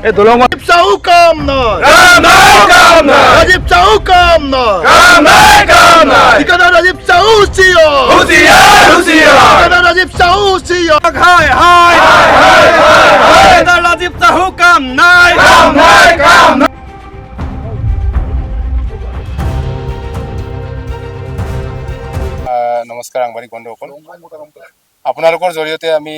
এই দলং চাও কাম নয় রাজীব চাও কাম নয় ঠিকাদার রাজীব চাও ঠিকাদার রাজীব চাও হায় হায় ঠিকাদার রাজীব চাও কাম নাই নমস্কাৰ সাংবাদিক বন্ধুসকল, আপোনালোকৰ জৰিয়তে আমি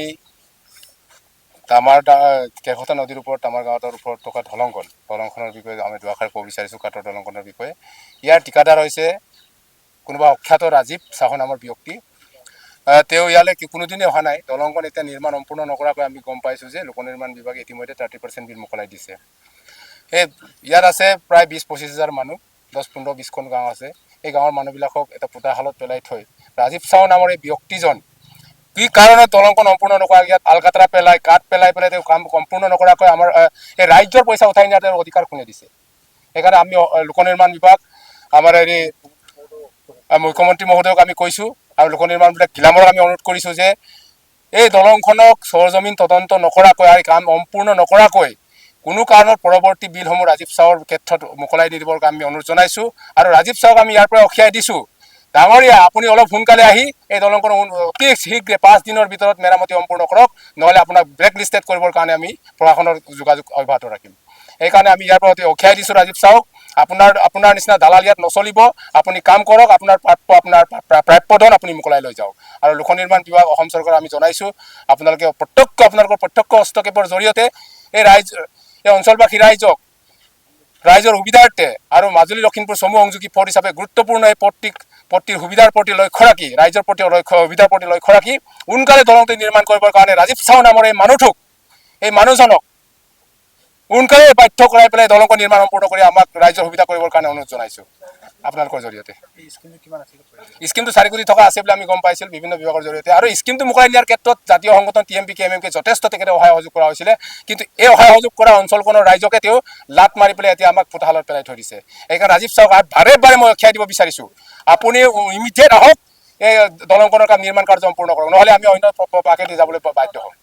কেশতা নদীৰ ওপৰত আমাৰ গাঁৱৰ ওপৰত থকা দলংখনৰ বিষয়ে আমি দুআষাৰ ক'ব বিচাৰিছোঁ। কাঠৰ দলংখনৰ বিষয়ে ইয়াৰ ঠিকাদাৰ হৈছে কোনোবা অখ্যাত ৰাজীৱ চাহু নামৰ ব্যক্তি। তেওঁ ইয়ালৈ কোনোদিনে অহা নাই। দলংখন এতিয়া নিৰ্মাণ সম্পূৰ্ণ নকৰাকৈ আমি গম পাইছোঁ যে লোক নিৰ্মাণ বিভাগে ইতিমধ্যে 30% বিল মোকলাই দিছে। ইয়াত আছে প্ৰায় 20-25 হাজাৰ মানুহ, 10-15-20খন গাঁও আছে। এই গাঁৱৰ মানুহবিলাকক এটা পোতাশালত পেলাই থৈ ৰাজীৱ চাহু নামৰ এই ব্যক্তিজন কি কাৰণত দলংখন সম্পূৰ্ণ নকৰা, ইয়াত আলকাতৰা পেলাই কাঠ পেলাই তেওঁ কাম সম্পূৰ্ণ নকৰাকৈ আমাৰ এই ৰাজ্যৰ পইচা উঠাই নিয়াৰ তেওঁৰ অধিকাৰ কোনে দিছে? সেইকাৰণে আমি লোক নিৰ্মাণ বিভাগ আমাৰ হেৰি মুখ্যমন্ত্ৰী মহোদয়ক আমি কৈছোঁ আৰু লোক নিৰ্মাণ বিভাগ গিলামৰক আমি অনুৰোধ কৰিছোঁ যে এই দলংখনক চৰজমিন তদন্ত নকৰাকৈ আৰু কাম সম্পূৰ্ণ নকৰাকৈ কোনো কাৰণত পৰৱৰ্তী বিলসমূহ ৰাজীৱ চাহুৰ ক্ষেত্ৰত মোকলাই দি দিবৰ আমি অনুৰোধ জনাইছোঁ। আৰু ৰাজীৱ চাহুক আমি ইয়াৰ পৰা অখিয়াই দিছোঁ, ডাঙৰীয়া আপুনি অলপ সোনকালে আহি এই দলংখন অতি শীঘ্ৰে 5 দিনৰ ভিতৰত মেৰামতি সম্পূৰ্ণ কৰক, নহ'লে আপোনাক ব্লেক লিষ্টেড কৰিবৰ কাৰণে আমি প্ৰশাসনৰ যোগাযোগ অব্যাহত ৰাখিম। সেইকাৰণে আমি ইয়াৰ পৰা অতি অখিয়াই দিছোঁ ৰাজীৱ চাহুক। আপোনাৰ নিচিনা দালাল ইয়াত নচলিব। আপুনি কাম কৰক, আপোনাৰ প্ৰাপ্য ধন আপুনি মোকলাই লৈ যাওক। আৰু লোক নিৰ্মাণ বিভাগ অসম চৰকাৰক আমি জনাইছোঁ আপোনালোকৰ প্ৰত্যক্ষ হস্তক্ষেপৰ জৰিয়তে এই অঞ্চলবাসী ৰাইজৰ সুবিধাৰ্থে আৰু মাজুলী লখিমপুৰ চমু সংযোগী পথ হিচাপে গুৰুত্বপূৰ্ণ এই পথটিৰ সুবিধাৰ প্ৰতি লক্ষ্য ৰাখি ৰাইজৰ প্ৰতি সুবিধাৰ প্ৰতি লক্ষ্য ৰাখি সোনকালে দলংটো নিৰ্মাণ কৰিবৰ কাৰণে ৰাজীৱ চাহু নামৰ এই মানুহজনক সোনকালে বাধ্য কৰাই পেলাই দলংখন নিৰ্মাণ সম্পূৰ্ণ কৰি আমাক ৰাইজৰ সুবিধা কৰিবৰ কাৰণে অনুৰোধ জনাইছোঁ আপোনালোকৰ জৰিয়তে। স্কিমটো 4 কোটি টকা আছে বুলি আমি গম পাইছিলোঁ বিভিন্ন বিভাগৰ জৰিয়তে। আৰু স্কিমটো মোকলাই নিয়াৰ ক্ষেত্ৰত জাতীয় সংগঠন TMP KMMK যথেষ্ট তেখেতে সহায় সহযোগ কৰা হৈছিলে, কিন্তু এই সহায় সহযোগ কৰা অঞ্চলখনৰ ৰাইজকে তেওঁ লাট মাৰি পেলাই এতিয়া আমাক পোতাশালত পেলাই থৈ দিছে। সেইকাৰণে ৰাজীৱ চাহুক বাৰে মই উঠাই দিব বিচাৰিছোঁ, আপুনি ইমিডিয়েট আহক, এই দলংখনৰ কাম নিৰ্মাণ কাৰ্য সম্পূৰ্ণ কৰক, নহ'লে আমি অন্য পাকেদি যাবলৈ বাধ্য হ'ম।